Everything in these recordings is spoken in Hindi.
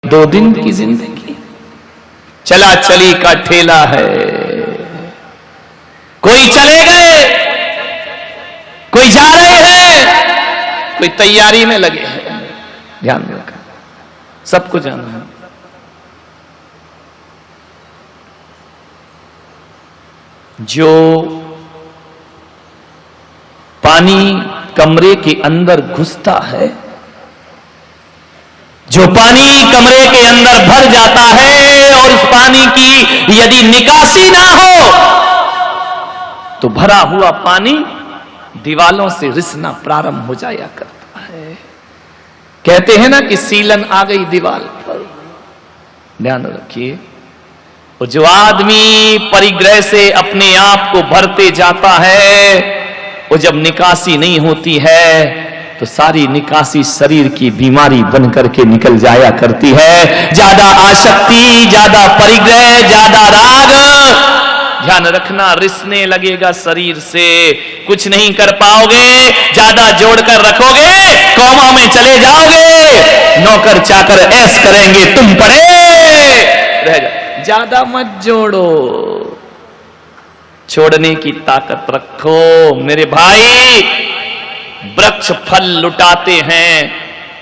2 दिन की जिंदगी, चला चली का ठेला है। कोई चले गए, कोई जा रहे हैं, कोई तैयारी में लगे हैं। ध्यान रखना, सबको जाना है। जो पानी कमरे के अंदर घुसता है, जो पानी कमरे के अंदर भर जाता है और उस पानी की यदि निकासी ना हो तो भरा हुआ पानी दीवालों से रिसना प्रारंभ हो जाया करता है। कहते हैं ना कि सीलन आ गई दीवार पर। ध्यान रखिए, वो जो आदमी परिग्रह से अपने आप को भरते जाता है, वो जब निकासी नहीं होती है तो सारी निकासी शरीर की बीमारी बन करके निकल जाया करती है। ज्यादा आसक्ति, ज्यादा परिग्रह, ज्यादा राग, ध्यान रखना, रिसने लगेगा शरीर से, कुछ नहीं कर पाओगे। ज्यादा जोड़कर रखोगे, कौमा में चले जाओगे, नौकर चाकर ऐश करेंगे, तुम पड़े रह जाओ। ज्यादा मत जोड़ो, छोड़ने की ताकत रखो। मेरे भाई, वृक्ष फल लुटाते हैं,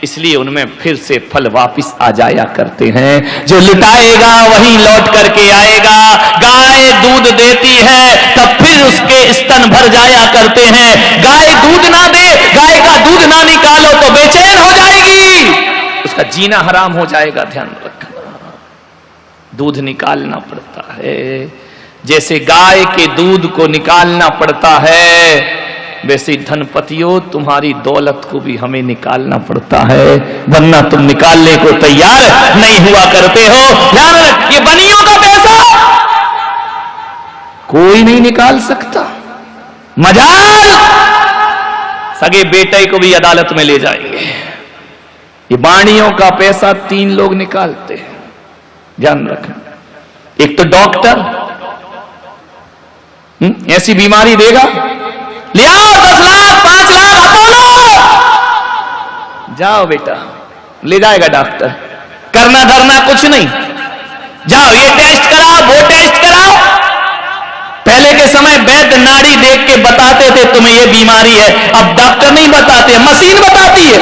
इसलिए उनमें फिर से फल वापस आ जाया करते हैं। जो लुटाएगा वही लौट करके आएगा। गाय दूध देती है तब फिर उसके स्तन भर जाया करते हैं। गाय दूध ना दे, गाय का दूध ना निकालो तो बेचैन हो जाएगी, उसका जीना हराम हो जाएगा। ध्यान रखना, दूध निकालना पड़ता है। जैसे गाय के दूध को निकालना पड़ता है, वैसे धनपतियों तुम्हारी दौलत को भी हमें निकालना पड़ता है, वरना तुम निकालने को तैयार नहीं हुआ करते हो। ध्यान रख, ये बनियों का पैसा कोई नहीं निकाल सकता। मजाल सगे बेटे को भी अदालत में ले जाएंगे। ये बाणियों का पैसा 3 लोग निकालते हैं। ध्यान रखना, एक तो डॉक्टर ऐसी बीमारी देगा, ले आओ 10 लाख 5 लाख अपोलो, जाओ बेटा, ले जाएगा डॉक्टर। करना धरना कुछ नहीं, जाओ ये टेस्ट कराओ, वो टेस्ट कराओ। पहले के समय वैद्य नाड़ी देख के बताते थे तुम्हें ये बीमारी है, अब डॉक्टर नहीं बताते, मशीन बताती है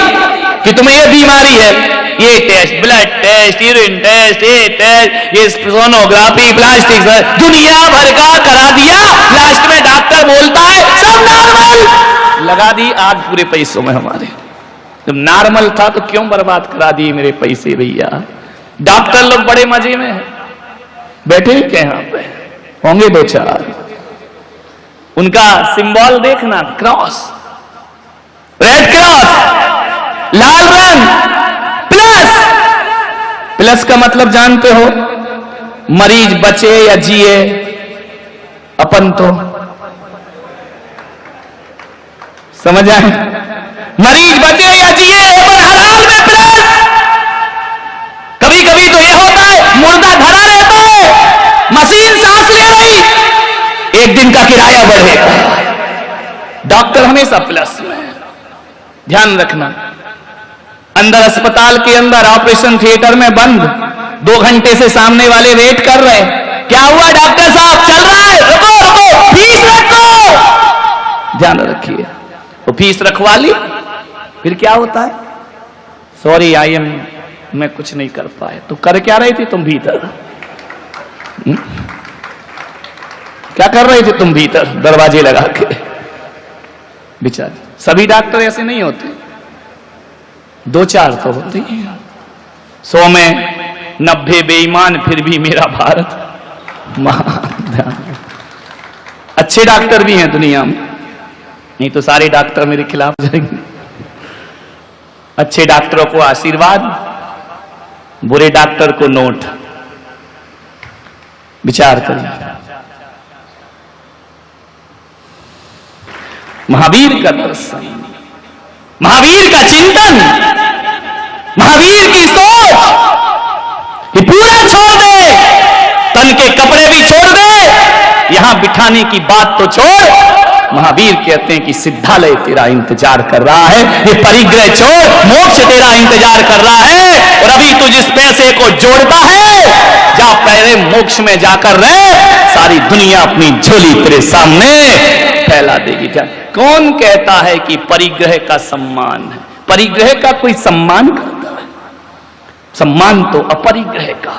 कि तुम्हें ये बीमारी है। ये test, blood test, urine test, ये टेस्ट, ये सोनोग्राफी, प्लास्टिक, दुनिया भर का करा दिया। लास्ट में डॉक्टर बोलता है सब नॉर्मल, लगा दी आग पूरे पैसों में हमारे। जब नॉर्मल था तो क्यों बर्बाद करा दिए मेरे पैसे भैया। डॉक्टर लोग बड़े मजे में हैं, बैठे क्या यहाँ पे होंगे 2-4, उनका सिंबल देखना, क्रॉस, रेड क्रॉस, लाल रंग, प्लस का मतलब जानते हो, मरीज बचे या जिए, अपन तो समझ आए, मरीज बचे या जिए अपन हलाल में प्लस। कभी कभी तो यह होता है मुर्दा धरा रहता है, मशीन सांस ले रही, 1 दिन का किराया बढ़ेगा, डॉक्टर हमेशा प्लस में। ध्यान रखना, अंदर अस्पताल के अंदर ऑपरेशन थिएटर में बंद, 2 घंटे से सामने वाले वेट कर रहे हैं। क्या हुआ डॉक्टर साहब, चल रहा है, रुको रुको, फीस रखो। ध्यान रखिए, वो फीस रखवा ली, फिर क्या होता है, सॉरी मैं कुछ नहीं कर पाया। तो कर क्या रही थी तुम भीतर? क्या कर रही थी तुम भीतर दरवाजे लगा के? बेचारे, सभी डॉक्टर ऐसे नहीं होते, 2-4 तो होते हैं। 100 में 90 बेईमान, फिर भी मेरा भारत महान। अच्छे डॉक्टर भी हैं दुनिया में, नहीं तो सारे डॉक्टर मेरे खिलाफ जाएंगे। अच्छे डॉक्टरों को आशीर्वाद, बुरे डॉक्टर को नोट। विचार करिए, महावीर का दर्शन, महावीर का चिंतन, महावीर की सोच, ये पूरा छोड़ दे, तन के कपड़े भी छोड़ दे, यहां बिठाने की बात तो छोड़, महावीर कहते हैं कि सिद्धालय तेरा इंतजार कर रहा है, ये परिग्रह छोड़, मोक्ष तेरा इंतजार कर रहा है। और अभी तू जिस पैसे को जोड़ता है, जा पहले मोक्ष में जाकर रहे, सारी दुनिया अपनी झोली तेरे सामने फैला देगी। क्या कौन कहता है कि परिग्रह का सम्मान है? परिग्रह का कोई सम्मान करता है? सम्मान तो अपरिग्रह का।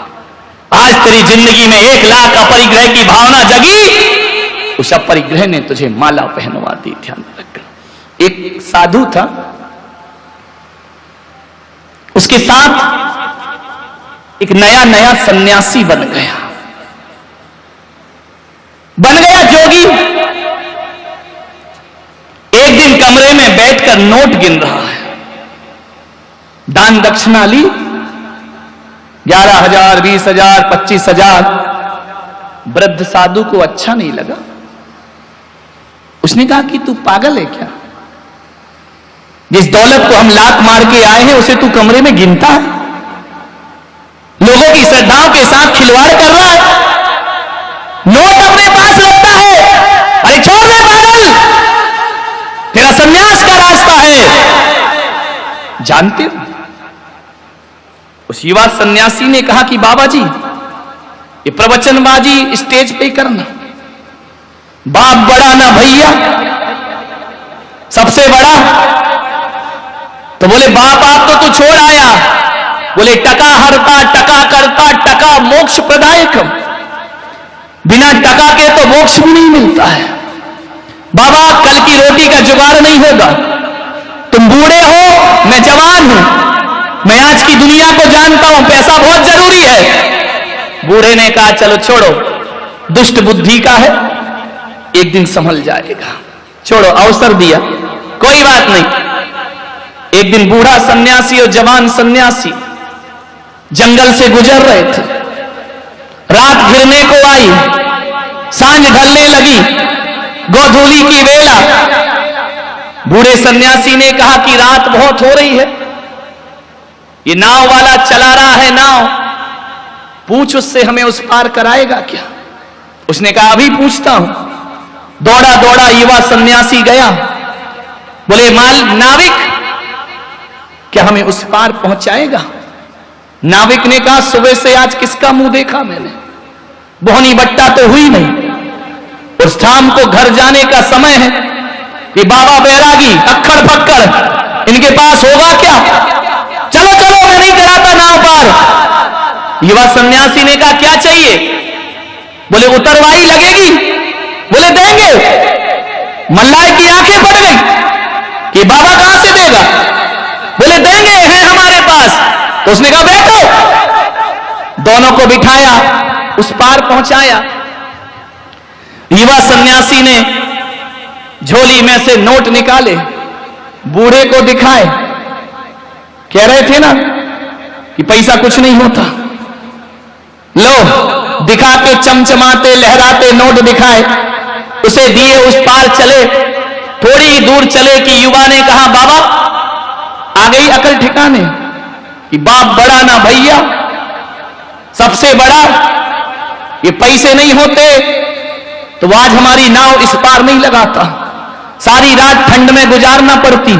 आज तेरी जिंदगी में 1 लाख अपरिग्रह की भावना जगी, उस अपरिग्रह ने तुझे माला पहनवा दी। ध्यान रख। एक साधु था, उसके साथ एक नया सन्यासी बन गया जोगी। एक दिन कमरे में बैठकर नोट गिन रहा है, दान दक्षिणा ली 11,000, 20,000, 25,000। वृद्ध साधु को अच्छा नहीं लगा। उसने कहा कि तू पागल है क्या? जिस दौलत को हम लात मार के आए हैं उसे तू कमरे में गिनता है, लोगों की श्रद्धाओं के साथ खिलवाड़ कर रहा है, नोट अपने पास रखता है। अरे छोड़ दे पागल, तेरा सन्यास का रास्ता है। जानते हो, उस युवा सन्यासी ने कहा कि बाबा जी, ये प्रवचनबाजी स्टेज पे करना, बाप बड़ा ना भैया, सबसे बड़ा। तो बोले बाप आप तो तू छोड़ आया। बोले टका हरता, टका करता, टका मोक्ष प्रदायक, बिना टका के तो मोक्ष भी नहीं मिलता है। बाबा कल की रोटी का जुगाड़ नहीं होगा, तुम बूढ़े हो, मैं जवान हूं, मैं आज की दुनिया को जानता हूं, पैसा बहुत जरूरी है। बूढ़े ने कहा चलो छोड़ो, दुष्ट बुद्धि का है, एक दिन संभल जाएगा, छोड़ो। अवसर दिया, कोई बात नहीं। एक दिन बूढ़ा सन्यासी और जवान सन्यासी जंगल से गुजर रहे थे। रात घिरने को आई, सांझ ढलने लगी, गोधूली की वेला। बूढ़े सन्यासी ने कहा कि रात बहुत हो रही है, ये नाव वाला चला रहा है नाव, पूछ उससे हमें उस पार कराएगा क्या? उसने कहा अभी पूछता हूं। दौड़ा दौड़ा युवा सन्यासी गया, बोले नाविक क्या हमें उस पार पहुंचाएगा? नाविक ने कहा सुबह से आज किसका मुंह देखा मैंने, बोहनी बट्टा तो हुई नहीं, और शाम को घर जाने का समय है। ये बाबा बैरागी अक्खड़ फक्कड़, इनके पास होगा क्या? चलो चलो मैं नहीं कराता नाव पार। युवा सन्यासी ने कहा क्या चाहिए? बोले उतरवाई लगेगी। बोले देंगे। मल्लाह की आंखें पड़ गई कि बाबा कहां से देगा? बोले देंगे, है हमारे पास। तो उसने कहा बैठो। दोनों को बिठाया, उस पार पहुंचाया। युवा सन्यासी ने झोली में से नोट निकाले, बूढ़े को दिखाए। कह रहे थे ना कि पैसा कुछ नहीं होता, लो दिखा के चमचमाते लहराते नोट दिखाए, उसे दिए, उस पार चले। थोड़ी ही दूर चले कि युवा ने कहा बाबा आ गई अकल ठिकाने, कि बाप बड़ा ना भैया, सबसे बड़ा। ये पैसे नहीं होते तो आज हमारी नाव इस पार नहीं लगाता, सारी रात ठंड में गुजारना पड़ती।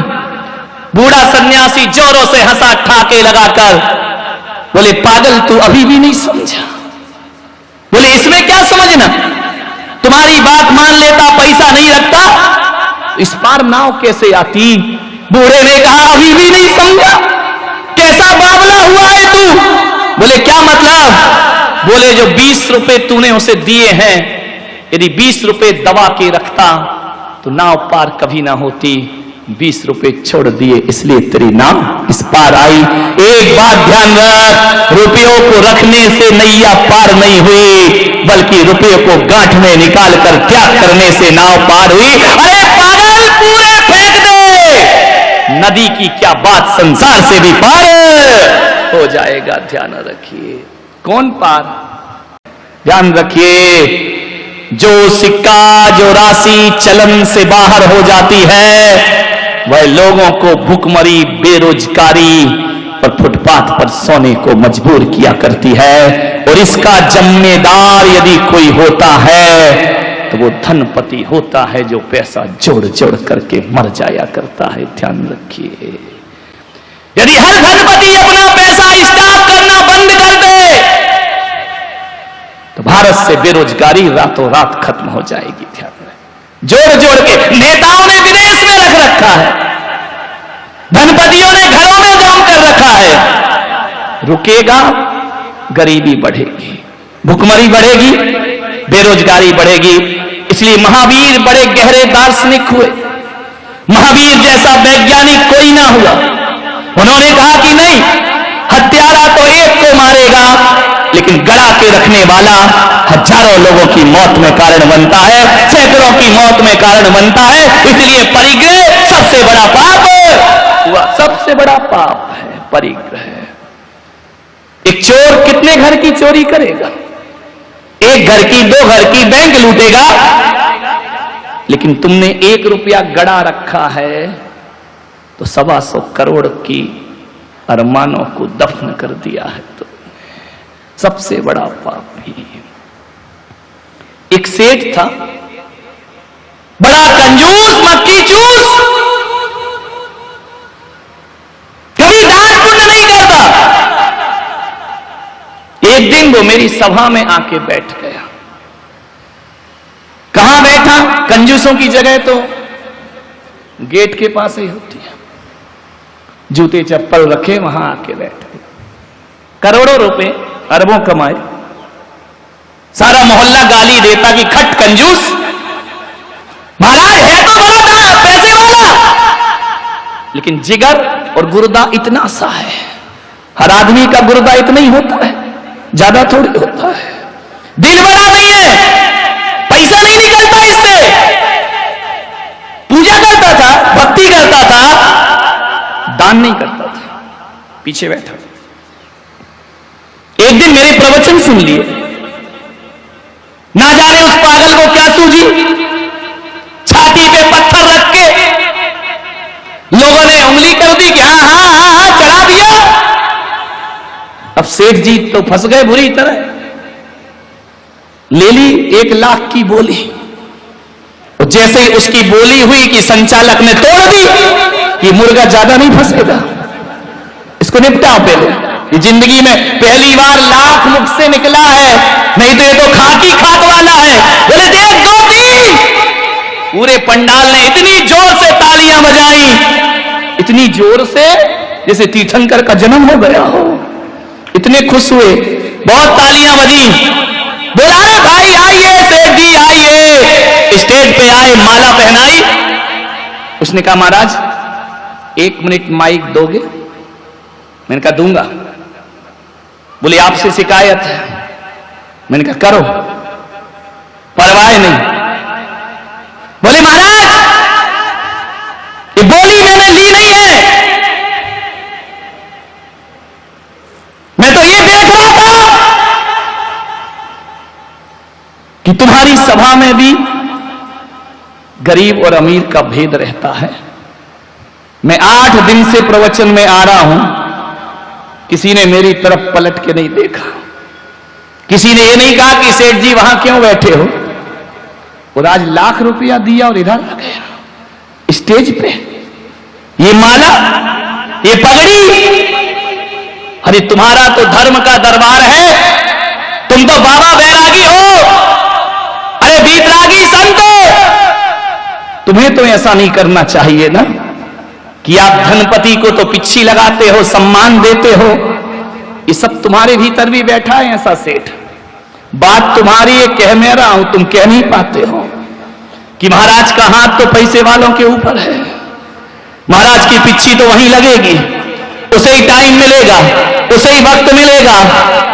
बूढ़ा सन्यासी जोरों से हंसा ठाके लगाकर, बोले पागल तू अभी भी नहीं समझा। बोले इसमें क्या समझना, तुम्हारी बात मान लेता, पैसा नहीं रखता, इस पार नाव कैसे आती? बूढ़े ने कहा अभी भी नहीं समझा, कैसा बावला हुआ है तू? बोले क्या मतलब? बोले जो 20 रुपए तूने उसे दिए हैं, यदि 20 रुपए दबा के रखता तो नाव पार कभी ना होती। 20 रुपए छोड़ दिए इसलिए तेरी नाव इस पार आई। एक बात ध्यान रख, रुपयों को रखने से नैया पार नहीं हुई, बल्कि रुपयों को गांठ में निकाल कर त्याग करने से नाव पार हुई। अरे पागल पूरे फेंक दे, नदी की क्या बात, संसार से भी पार हो जाएगा। ध्यान रखिए। कौन पार? ध्यान रखिए, जो सिक्का, जो राशि चलन से बाहर हो जाती है, वह लोगों को भूखमरी, बेरोजगारी और फुटपाथ पर सोने को मजबूर किया करती है। और इसका जिम्मेदार यदि कोई होता है तो वो धनपति होता है जो पैसा जोड़ जोड़ करके मर जाया करता है। ध्यान रखिए, यदि हर धनपति अपना पैसा स्टॉक करना बंद कर दे तो भारत से बेरोजगारी रातों रात खत्म हो जाएगी। ध्यान रखें, जोड़ जोड़ के नेताओं ने विदेश में रख रखा है, धनपतियों ने घरों में जम कर रखा है। रुकेगा, गरीबी बढ़ेगी, भुखमरी बढ़ेगी, बेरोजगारी बढ़ेगी। इसलिए महावीर बड़े गहरे दार्शनिक हुए। महावीर जैसा वैज्ञानिक कोई ना हुआ। उन्होंने कहा कि नहीं, हत्यारा तो एक को मारेगा, लेकिन गड़ा के रखने वाला हजारों लोगों की मौत में कारण बनता है, सैकड़ों की मौत में कारण बनता है। इसलिए परिग्रह सबसे बड़ा पाप हुआ, सबसे बड़ा पाप है परिग्रह। एक चोर कितने घर की चोरी करेगा? एक घर की, दो घर की, बैंक लूटेगा, लेकिन तुमने 1 रुपया गड़ा रखा है तो 125 करोड़ की अरमानों को दफन कर दिया है। तो सबसे बड़ा पाप ही। एक सेठ था, बड़ा कंजूस, मक्खी चूस, कभी दान पुण्य नहीं करता। एक दिन वो मेरी सभा में आके बैठ गया। कहां बैठा? कंजूसों की जगह तो गेट के पास ही होती है, जूते चप्पल रखे वहां आके बैठ गए। करोड़ों रुपए, अरबों कमाए, सारा मोहल्ला गाली देता कि खट कंजूस, महाराज है तो बड़ा पैसे वाला, लेकिन जिगर और गुर्दा इतना सा है। हर आदमी का गुर्दा इतना ही होता है, ज्यादा थोड़ी होता है। दिल बड़ा नहीं है, पैसा नहीं निकलता इससे। पूजा करता था, भक्ति करता था, दान नहीं करता था, पीछे बैठा। एक दिन मेरे प्रवचन सुन लिए, ना जाने उस पागल को क्या सूझी, छाती पे पत्थर रख के लोगों ने उंगली कर दी कि हाँ हाँ हाँ हाँ चढ़ा दिया। अब सेठ जी तो फंस गए बुरी तरह। ले ली 1 लाख की बोली, और जैसे ही उसकी बोली हुई कि संचालक ने तोड़ दी कि मुर्गा ज्यादा नहीं फंसेगा, इसको निपटाओ पहले। ये जिंदगी में पहली बार लाख मुझसे निकला है, नहीं तो ये तो खाक ही खाक वाला है। बोले 1 2 3। पूरे पंडाल ने इतनी जोर से तालियां बजाई, इतनी जोर से जैसे तीर्थंकर का जन्म हो गया हो। इतने खुश हुए, बहुत तालियां बजी। बोला भाई आइए, सेठ जी आइए। स्टेज पे आए, माला पहनाई। उसने कहा महाराज 1 मिनट माइक दोगे? मैंने कहा दूंगा। बोले आपसे शिकायत है। मैंने कहा करो, परवाह नहीं। बोले महाराज ये बोली मैंने ली नहीं है, मैं तो ये देख रहा था कि तुम्हारी सभा में भी गरीब और अमीर का भेद रहता है। मैं 8 दिन से प्रवचन में आ रहा हूं, किसी ने मेरी तरफ पलट के नहीं देखा। किसी ने ये नहीं कहा कि सेठ जी वहां क्यों बैठे हो। और आज लाख रुपया दिया और इधर आ गया स्टेज पे। ये माला, ये पगड़ी, अरे तुम्हारा तो धर्म का दरबार है, तुम तो बाबा बैरागी हो, अरे बीतरागी संत हो। तुम्हें तो ऐसा नहीं करना चाहिए ना कि आप धनपति को तो पिच्छी लगाते हो, सम्मान देते हो। ये सब तुम्हारे भीतर भी बैठा है ऐसा सेठ। बात तुम्हारी है, कह मैं रहा हूं, तुम कह नहीं पाते हो कि महाराज का हाथ तो पैसे वालों के ऊपर है, महाराज की पिच्छी तो वहीं लगेगी, उसे ही टाइम मिलेगा, उसे ही वक्त मिलेगा,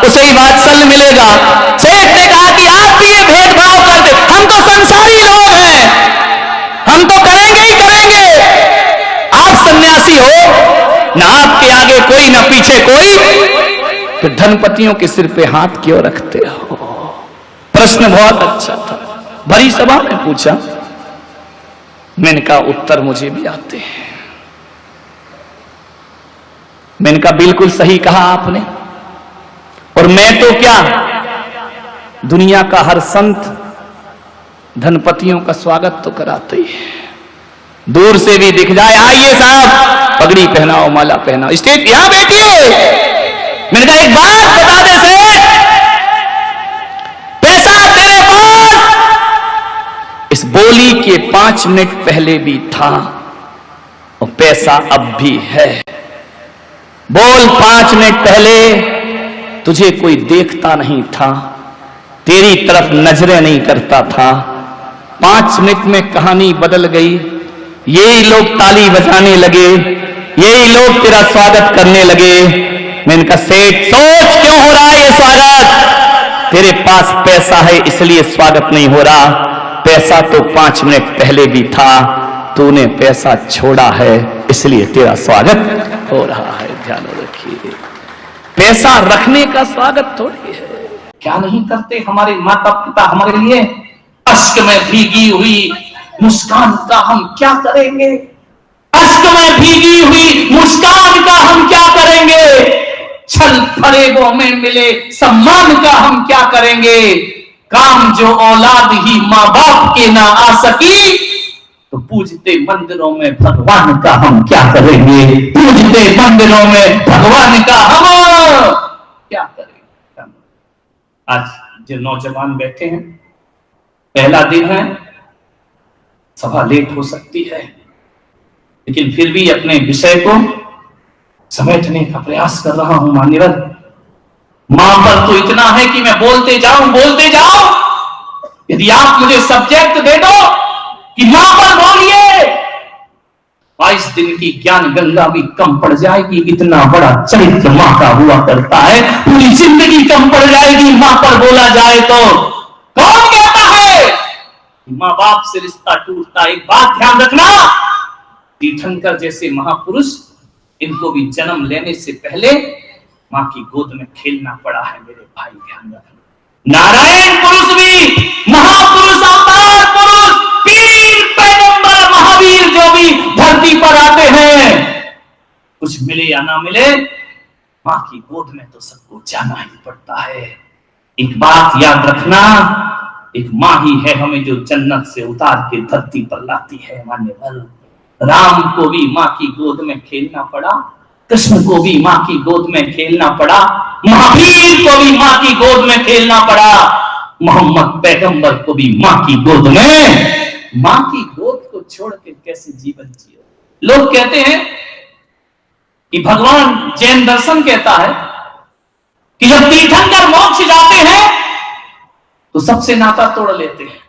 उसे ही वात्सल्य मिलेगा। सेठ ने कहा कि आप भी ये भेदभाव करते, हम तो संसारी लोग हैं, हम तो करेंगे ही करेंगे। आप सन्यासी हो, ना आपके आगे कोई ना पीछे कोई, फिर धनपतियों के सिर पे हाथ क्यों रखते हो? प्रश्न बहुत अच्छा था, भरी सभा में पूछा। मैंने कहा उत्तर मुझे भी आते हैं। मैंने कहा बिल्कुल सही कहा आपने। और मैं तो क्या, दुनिया का हर संत धनपतियों का स्वागत तो कराते ही, दूर से भी दिख जाए, आइए साहब पगड़ी पहनाओ, माला पहनाओ, स्टेज यहां बैठिए। मैंने कहा एक बात बता दे सेठ, पैसा तेरे पास इस बोली के 5 मिनट पहले भी था और पैसा अब भी है। बोल 5 मिनट पहले तुझे कोई देखता नहीं था, तेरी तरफ नजरें नहीं करता था, 5 मिनट में कहानी बदल गई। यही लोग ताली बजाने लगे, यही लोग तेरा स्वागत करने लगे। मैंने कहा सेठ सोच क्यों हो रहा है ये स्वागत? तेरे पास पैसा है इसलिए स्वागत नहीं हो रहा, पैसा तो 5 मिनट पहले भी था, तूने पैसा छोड़ा है इसलिए तेरा स्वागत हो रहा है। ध्यान रखिए, पैसा रखने का स्वागत थोड़ी है। क्या नहीं करते हमारे माता पिता हमारे लिए? अश्क में भीगी हुई मुस्कान का हम क्या करेंगे? अश्क में भीगी हुई मुस्कान का हम क्या करेंगे? छल फरेबों में मिले सम्मान का हम क्या करेंगे? काम जो औलाद ही माँ बाप के ना आ सकी, तो पूजते मंदिरों में भगवान का हम क्या करेंगे? पूजते मंदिरों में भगवान का हम क्या करेंगे? आज जो नौजवान बैठे हैं, पहला दिन है, सभा लेट हो सकती है, लेकिन फिर भी अपने विषय को समेटने का प्रयास कर रहा हूं। मान्यवर, मां पर तो इतना है कि मैं बोलते जाऊं। यदि आप मुझे सब्जेक्ट दे दो कि मां पर बोलिए, 22 दिन की ज्ञान गंगा भी कम पड़ जाएगी। इतना बड़ा चरित्र मां का हुआ करता है, पूरी जिंदगी कम पड़ जाएगी मां पर बोला जाए तो। कौन कहता है मां बाप से रिश्ता टूटता? एक बात ध्यान रखना, तीर्थंकर जैसे महापुरुष, इनको भी जन्म लेने से पहले मां की गोद में खेलना पड़ा है। मेरे भाई ध्यान रखना, नारायण पुरुष भी, महापुरुष, अवतार पुरुष, पीर, पैगंबर, महावीर जो भी धरती पर आते हैं, कुछ मिले या ना मिले, मां की गोद में तो सबको जाना ही पड़ता है। एक बात याद रखना, एक मां ही है हमें जो जन्नत से उतार के धरती पर लाती है। मान्यवर, राम को भी मां की गोद में खेलना पड़ा, कृष्ण को भी मां की गोद में खेलना पड़ा, महावीर को भी मां की गोद में खेलना पड़ा, मोहम्मद पैगंबर को भी मां की गोद में। मां की गोद को छोड़ के कैसे जीवन जियो? लोग कहते हैं कि भगवान जैन दर्शन कहता है कि जब तीर्थंकर मोक्ष जाते हैं तो सबसे नाता तोड़ लेते हैं,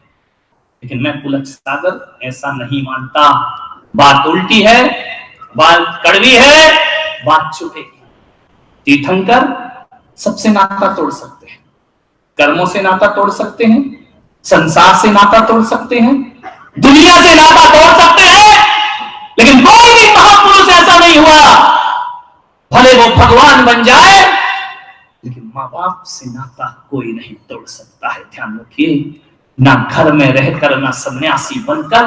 लेकिन मैं पुलक सागर ऐसा नहीं मानता। बात उल्टी है, बात कड़वी है, बात छुपेगी। तीर्थंकर सबसे नाता तोड़ सकते हैं, कर्मों से नाता तोड़ सकते हैं, संसार से नाता तोड़ सकते हैं, दुनिया से नाता तोड़ सकते हैं, लेकिन कोई भी महापुरुष ऐसा नहीं हुआ, भले वो भगवान बन जाए, लेकिन माँ बाप से नाता कोई नहीं तोड़ सकता है। ध्यान रखिए, ना घर में रहकर, ना सन्यासी बनकर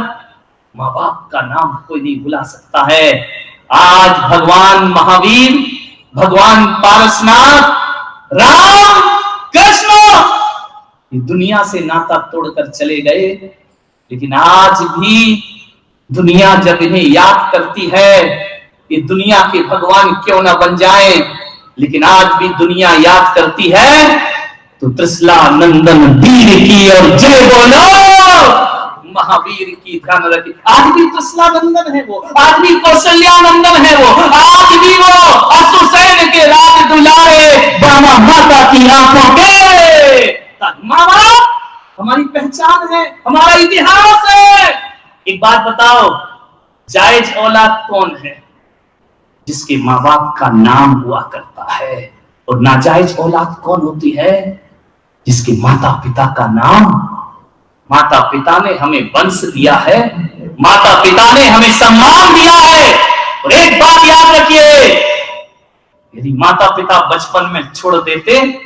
माँ बाप का नाम कोई नहीं भुला सकता है। आज भगवान महावीर, भगवान पारसनाथ, राम, कृष्ण ये दुनिया से नाता तोड़कर चले गए, लेकिन आज भी दुनिया जब इन्हें याद करती है, ये दुनिया के भगवान क्यों ना बन जाए, लेकिन आज भी दुनिया याद करती है तो त्रिशला नंदन वीर की और जय बोलो महावीर की। ध्यान रखिए, आज भी त्रिशला नंदन है वो, आज भी कौशल्या नंदन है वो, आज भी वो अश्वसेन के राज दुलारे, ब्रह्मा माता की आंखों के। माँ बाप हमारी पहचान है, हमारा इतिहास है। एक बात बताओ, जायज औलाद कौन है? जिसके माँ बाप का नाम हुआ करता है। और नाजायज औलाद कौन होती है? जिसके माता पिता का नाम, माता पिता ने हमें वंश दिया है, माता पिता ने हमें सम्मान दिया है। और एक बात याद रखिए, यदि माता पिता बचपन में छोड़ देते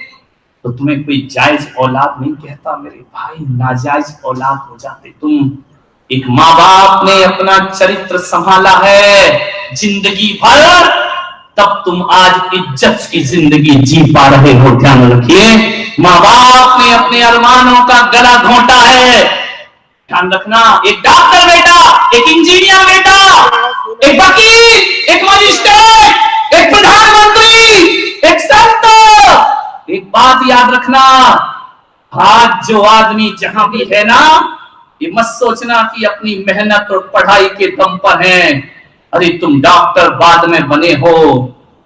तो तुम्हें कोई जायज औलाद नहीं कहता मेरे भाई, नाजायज औलाद हो जाते तुम। एक माँ बाप ने अपना चरित्र संभाला है जिंदगी भर, तब तुम आज इज्जत की जिंदगी जी पा रहे हो। ध्यान रखिए, माँ बाप ने अपने अरमानों का गला घोंटा है, ध्यान रखना, एक डॉक्टर बेटा, एक इंजीनियर बेटा, एक वकील, एक मजिस्ट्रेट, एक प्रधानमंत्री, एक संत, एक बात याद रखना, आज जो आदमी जहां भी है ना, ये मत सोचना कि अपनी मेहनत और पढ़ाई के दम पर है। अरे तुम डॉक्टर बाद में बने हो,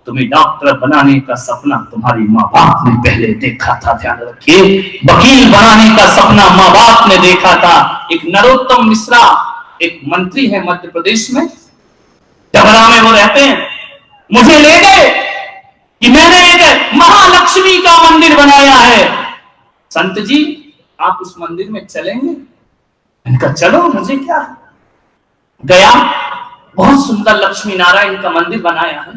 तुम्हें डॉक्टर बनाने का सपना तुम्हारी माँ बाप ने पहले देखा था, ध्यान रखिए। वकील बनाने का सपना माँ बाप ने देखा था। एक नरोत्तम मिश्रा एक मंत्री है मध्य प्रदेश में, डबरा में वो रहते हैं, मुझे ले गए कि मैंने एक महालक्ष्मी का मंदिर बनाया है, संत जी आप उस मंदिर में चलेंगे? इनका चलो, मुझे क्या। गया, बहुत सुंदर लक्ष्मी नारायण का मंदिर बनाया है,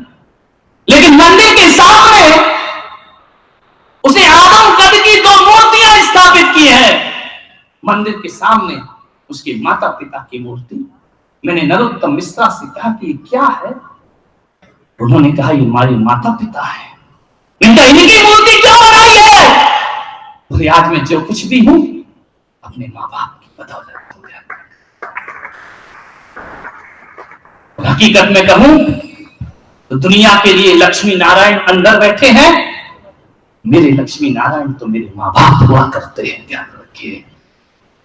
लेकिन मंदिर के सामने उसने आदम कद की 2 मूर्तियां स्थापित की है। मंदिर के सामने उसके माता पिता की मूर्ति। मैंने नरोत्तम मिश्रा से कहा कि क्या है? उन्होंने कहा ये हमारे माता पिता है। इनका इनकी मूर्ति क्यों बनाई है? और आज मैं जो कुछ भी हूं अपने माँ बाप की बदौलत हो गया। हकीकत में कहूं तो दुनिया के लिए लक्ष्मी नारायण अंदर बैठे हैं, मेरे लक्ष्मी नारायण तो मेरे माँ बाप हुआ करते हैं, ध्यान रखिए।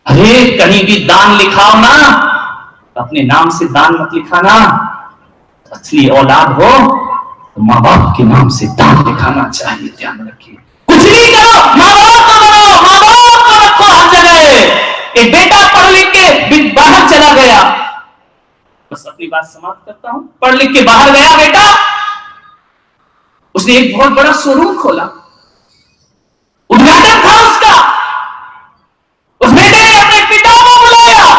अरे कहीं भी दान लिखाओ ना, अपने नाम से दान मत लिखाना। असली औलाद हो तो माँ बाप के नाम से दान लिखाना चाहिए, ध्यान रखिए। कुछ भी करो, माँ बाप को बनाओ, माँ बाप को रखो हर जगह। एक बेटा पढ़ लिख के बाहर चला गया, बस अपनी बात समाप्त करता हूं। पढ़ लिख के बाहर गया बेटा, उसने एक बहुत बड़ा शोरूम खोला, उद्घाटन था उसका। उस बेटे ने अपने पिता को बुलाया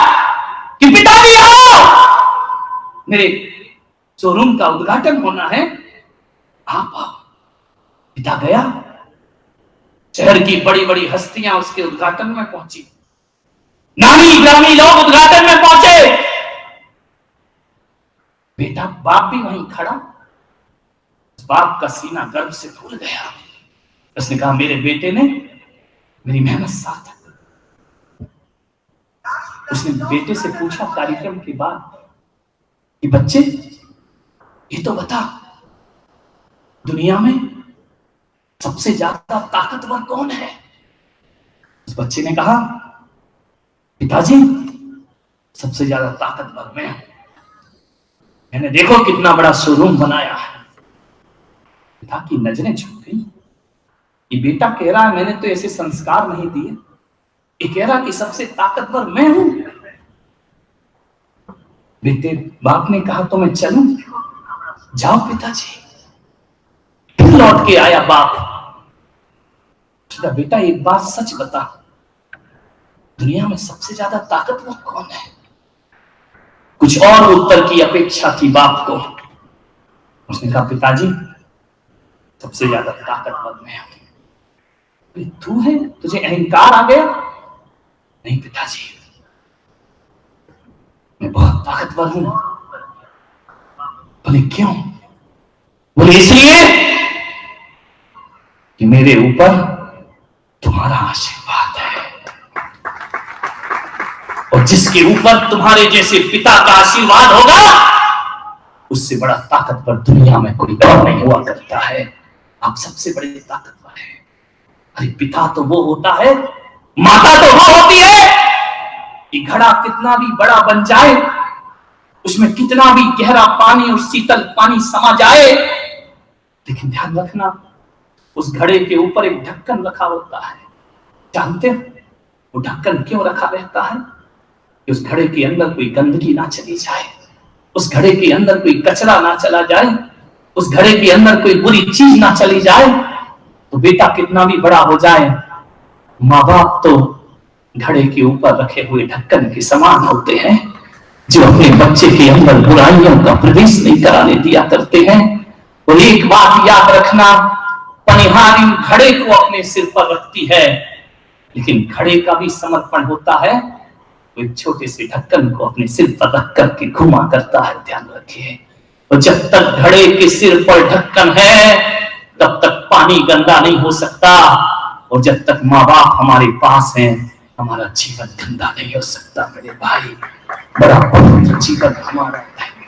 कि पिताजी आओ, मेरे शोरूम का उद्घाटन होना है, आप आओ। पिता गया, शहर की बड़ी बड़ी हस्तियां उसके उद्घाटन में पहुंची, नामी ग्रामी लोग उद्घाटन में पहुंचे। बेटा, बाप भी वहीं खड़ा, बाप का सीना गर्व से फूल गया। उसने कहा मेरे बेटे ने मेरी मेहनत सार्थक। उसने बेटे से पूछा कार्यक्रम के बाद कि बच्चे ये तो बता, दुनिया में सबसे ज्यादा ताकतवर कौन है? उस बच्चे ने कहा पिताजी सबसे ज्यादा ताकतवर मैं हूं, मैंने देखो कितना बड़ा शोरूम बनाया है। पिता की नजरें झुक गई। ये बेटा कह रहा है मैंने तो ऐसे संस्कार नहीं दिए, ये कह रहा कि सबसे ताकतवर मैं हूं। बेटे बाप ने कहा तो मैं चलूं? जाओ पिताजी। फिर लौट के आया बाप, बेटा एक बात सच बता, दुनिया में सबसे ज्यादा ताकतवर कौन है? कुछ और उत्तर की अपेक्षा थी बाप को। उसने कहा पिताजी सबसे ज्यादा ताकतवर मैं हूं। तू है, तुझे अहंकार आ गया? नहीं पिताजी, मैं बहुत ताकतवर हूं। बोले क्यों? बोले इसलिए कि मेरे ऊपर तुम्हारा आशीर्वाद है, और जिसके ऊपर तुम्हारे जैसे पिता का आशीर्वाद होगा उससे बड़ा ताकतवर दुनिया में कोई और नहीं हुआ करता है। आप सबसे बड़े ताकतवर हैं। अरे पिता तो वो होता है, माता तो वो होती है कि घड़ा कितना भी बड़ा बन जाए, उसमें कितना भी गहरा पानी और शीतल पानी समा जाए, लेकिन ध्यान रखना उस घड़े के ऊपर एक ढक्कन रखा होता है। जानते हो वो ढक्कन क्यों रखा रहता है? कि उस घड़े के अंदर कोई गंदगी ना चली जाए, उस घड़े के अंदर कोई कचरा ना चला जाए, उस घड़े के अंदर कोई बुरी चीज ना चली जाए। तो बेटा कितना भी बड़ा हो जाए, माँ बाप तो घड़े के ऊपर रखे हुए ढक्कन के समान होते हैं, जो अपने बच्चे के अंदर बुराइयों का प्रवेश नहीं कराने दिया करते हैं। और एक बात याद रखना, पनिहारी घड़े को अपने सिर पर रखती है, लेकिन घड़े का भी समर्पण होता है, वो एक छोटे से ढक्कन को अपने सिर पर रख करके घुमा करता है, ध्यान रखिए। और जब तक घड़े के सिर पर ढक्कन है तब तक पानी गंदा नहीं हो सकता, और जब तक माँ बाप हमारे पास हैं हमारा जीवन गंदा नहीं हो सकता मेरे भाई, बड़ा पवित्र जीवन हमारा है।